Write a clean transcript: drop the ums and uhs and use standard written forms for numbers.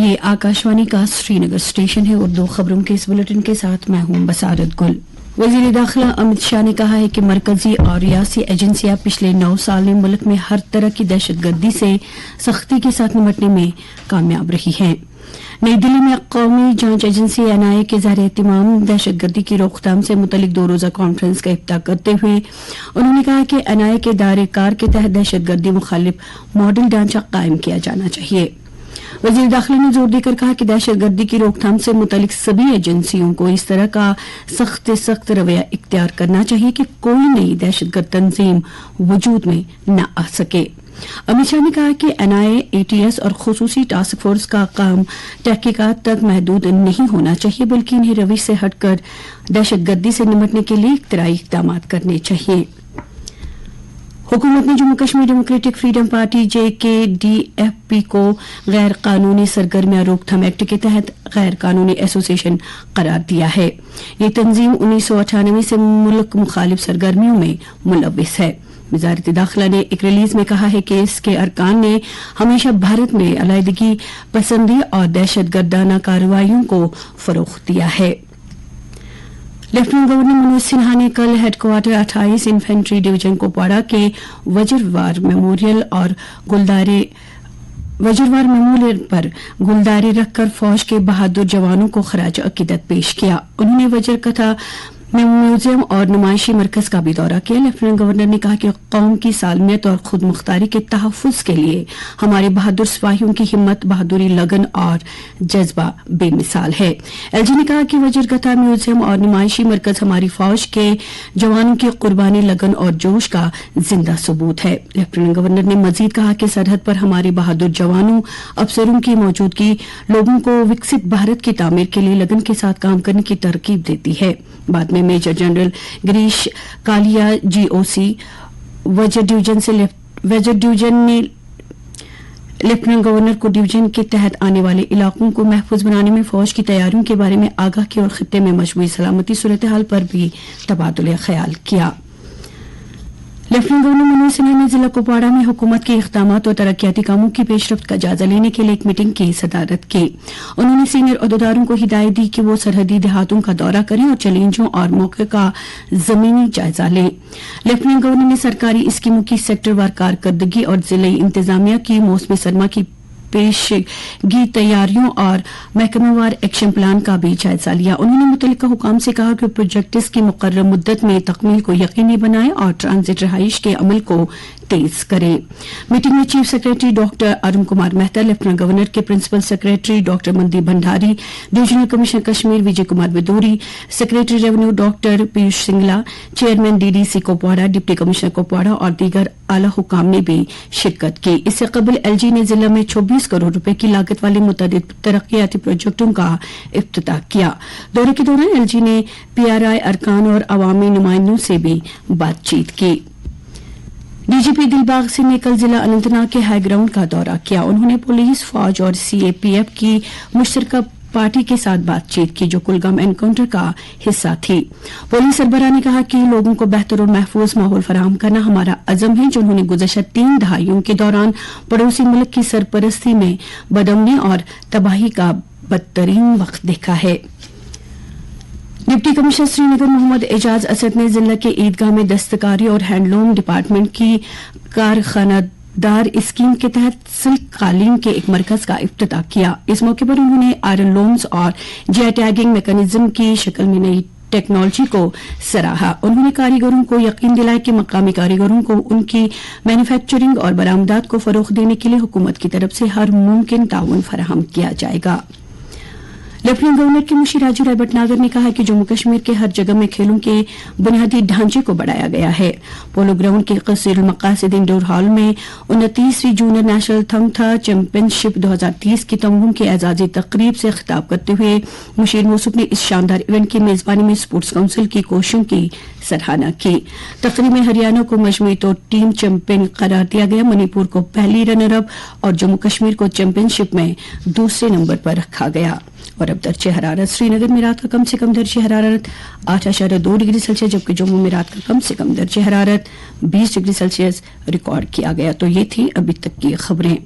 ये आकाशवाणी का श्रीनगर स्टेशन है। उर्दू खबरों के इस बुलेटिन के साथ मैं हूं बसारत गुल। वजीर दाखिला अमित शाह ने कहा है कि मरकजी और रियासी एजेंसियां पिछले 9 साल में मुल्क में हर तरह की दहशतगर्दी से सख्ती के साथ निपटने में कामयाब रही हैं। नई दिल्ली में कौमी जांच एजेंसी एनआईए के ज़रिए तमाम दहशतगर्दी की रोकथाम से मुतल्लिक 2 रोज़ा कॉन्फ्रेंस का इफ्ताह करते हुए उन्होंने कहा कि एनआईए के दायरे कार के तहत दहशतगर्दी मुखालिफ मॉडल ढांचा कायम किया जाना चाहिए। वजीर दाखिला ने जोर देकर कहा कि दहशतगर्दी की रोकथाम से मुतल्लिक सभी एजेंसियों को इस तरह का सख्त रवैया इख्तियार करना चाहिए कि कोई नई दहशतगर्द तंजीम वजूद में न आ सके। अमित शाह ने कहा कि एनआईए, एटीएस और खुसूसी टास्क फोर्स का काम तहकीकात तक महदूद नहीं होना चाहिए, बल्कि इन्हें रविश से हटकर दहशतगर्दी से निपटने के लिए इख्तियारी इक़दाम करने चाहिए। हुकूमत ने Jammu Kashmir democratic freedom party JKDFP को गैर कानूनी सरगर्मियां रोकथाम एक्ट के तहत गैर कानूनी एसोसिएशन करार दिया है। ये तंजीम 1998 से मुल्क मुखालिफ सरगर्मियों में मुलव्विस है। वजारत दाखिला ने एक रिलीज में कहा है कि इसके अरकान ने हमेशा भारत में अलायदगी पसंदी और दहशतगर्दाना कार्रवाइयों को फरोग दिया है। लेफ्टिनेंट गवर्नर मनोज सिन्हा ने कल हेडक्वार्टर 28 इन्फेंट्री डिवीजन कुपवाड़ा के वज्रवार मेमोरियल पर गुलदारे रखकर फौज के बहादुर जवानों को खराज अकीदत पेश किया। उन्होंने वज्र कथा म्यूजियम और नुमाइशी मरकज का भी दौरा किया। लेफ्टिनेंट गवर्नर ने कहा कि कौम की सालमियत और खुद मुख्तारी के तहफ़्फ़ुज़ के लिए हमारे बहादुर सिपाहियों की हिम्मत, बहादुरी, लगन और जज्बा बेमिसाल है। एलजी ने कहा कि वज्रकथा म्यूजियम और नुमाइशी मरकज हमारी फौज के जवानों की कुर्बानी, लगन और जोश का जिंदा सबूत है। लेफ्टिनेंट गवर्नर ने मजीद कहा कि सरहद पर हमारे बहादुर जवानों, अफसरों की मौजूदगी लोगों को विकसित भारत की तामीर के लिए लगन के साथ काम करने की तरकीब देती है। बाद में major general Girish Kalia GOC Vajra division ने लेफ्टिनेंट गवर्नर को डिवीजन के तहत आने वाले इलाकों को महफूज बनाने में फौज की तैयारियों के बारे में आगाह किया और खित्ते में मजमूई सलामती सूरत हाल पर भी तबादुल ख्याल किया। लेफ्टिनेंट गवर्नर मनोज सिन्हा ने जिला कुपवाड़ा में हुकूमत के इक़दामात और तरक्याती कामों की पेशरफ्त का जायजा लेने के लिए एक मीटिंग की सदारत की। उन्होंने सीनियर अहदेदारों को हिदायत दी कि वो सरहदी देहातों का दौरा करें और चैलेंजों और मौके का जमीनी जायजा लें। लेफ्टिनेंट गवर्नर ने सरकारी स्कीमों की सेक्टरवार कारकर्दगी और जिले इंतजामिया की मौसमी सरमा की पेशगी तैयारियों और महकमेवार एक्शन प्लान का भी जायजा लिया। उन्होंने मुतल्लिका हुकाम से कहा कि प्रोजेक्ट्स की मुकर्रर मुद्दत में तकमील को यकीनी बनाएं और ट्रांजिट रहाइश के अमल को तेज करें। मीटिंग में chief secretary doctor Arun Kumar Mehta, lieutenant governor के principal secretary doctor Mandeep Bhandari, divisional commissioner Kashmir Vijay Kumar Biduri, secretary revenue doctor Piyush Singla, chairman DDC Kupwara, deputy commissioner Kupwara और दीगर आला हुकाम ने भी शिरकत की। इससे कबल LG ने जिला में 24 करोड़ रुपए की लागत वाले मुतअद्दिद तरक्याती प्रोजेक्टों का इफ्तिताह किया। दौरे के दौरान LG ने PRI अरकान और अवामी नुमाइंदों से भी बातचीत की। DGP दिलबाग सिंह ने कल जिला अनंतनाग के हाई ग्राउंड का दौरा किया। उन्होंने पुलिस, फौज और CAPF की मुश्तरका पार्टी के साथ बातचीत की जो कुलगाम एनकाउंटर का हिस्सा थी। पुलिस सरबराह ने कहा कि लोगों को बेहतर और महफूज माहौल फराहम करना हमारा अज़म है, जिन्होंने गुज़श्ता 3 दहाइयों के दौरान पड़ोसी मुल्क की सरपरस्ती में बदअमनी और तबाही का बदतरीन वक्त देखा है। डिप्टी कमिश्नर श्रीनगर मोहम्मद एजाज असद ने जिला के ईदगाह में दस्तकारी और हैंडलूम डिपार्टमेंट की कारखानादार स्कीम के तहत सिल्क कालीन के एक मरकज का इफ्तिताह किया। इस मौके पर उन्होंने आयरन लूम्स और GI टैगिंग मैकेनिज्म की शक्ल में नई टेक्नोलॉजी को सराहा। उन्होंने कारीगरों को यकीन दिलाया कि मकामी कारीगरों को उनकी मैन्युफैक्चरिंग और बरामदात को फरोग देने के लिए हुकूमत की तरफ से हर मुमकिन ताउन फराहम किया जाएगा। लेफ्टिनेंट गवर्नर के मुशीर राजू राय भटनागर ने कहा कि जम्मू कश्मीर के हर जगह में खेलों के बुनियादी ढांचे को बढ़ाया गया है। पोलो ग्राउंड के कसीरुल मकासिद इंडोर हॉल में 29वीं जूनियर नेशनल थंगथा चैंपियनशिप 2030 की तमगों की एजाजी तकरीब से खिताब करते हुए मुशीर मूसुफ ने इस शानदार इवेंट की मेजबानी में स्पोर्ट्स काउंसिल की कोशिशों की सराहना की। तकरीब में हरियाणा को मजमूई तौर टीम चैंपियन करार दिया गया, मणिपुर को पहली रनर अप और जम्मू कश्मीर को चैंपियनशिप में दूसरे नंबर पर रखा गया। और अब दर्जे हरारत श्रीनगर में रात का कम से कम दर्जे हरारत 8.2 डिग्री सेल्सियस, जबकि जम्मू में रात का कम से कम दर्जे हरारत 20 डिग्री सेल्सियस रिकॉर्ड किया गया। तो ये थी अभी तक की खबरें।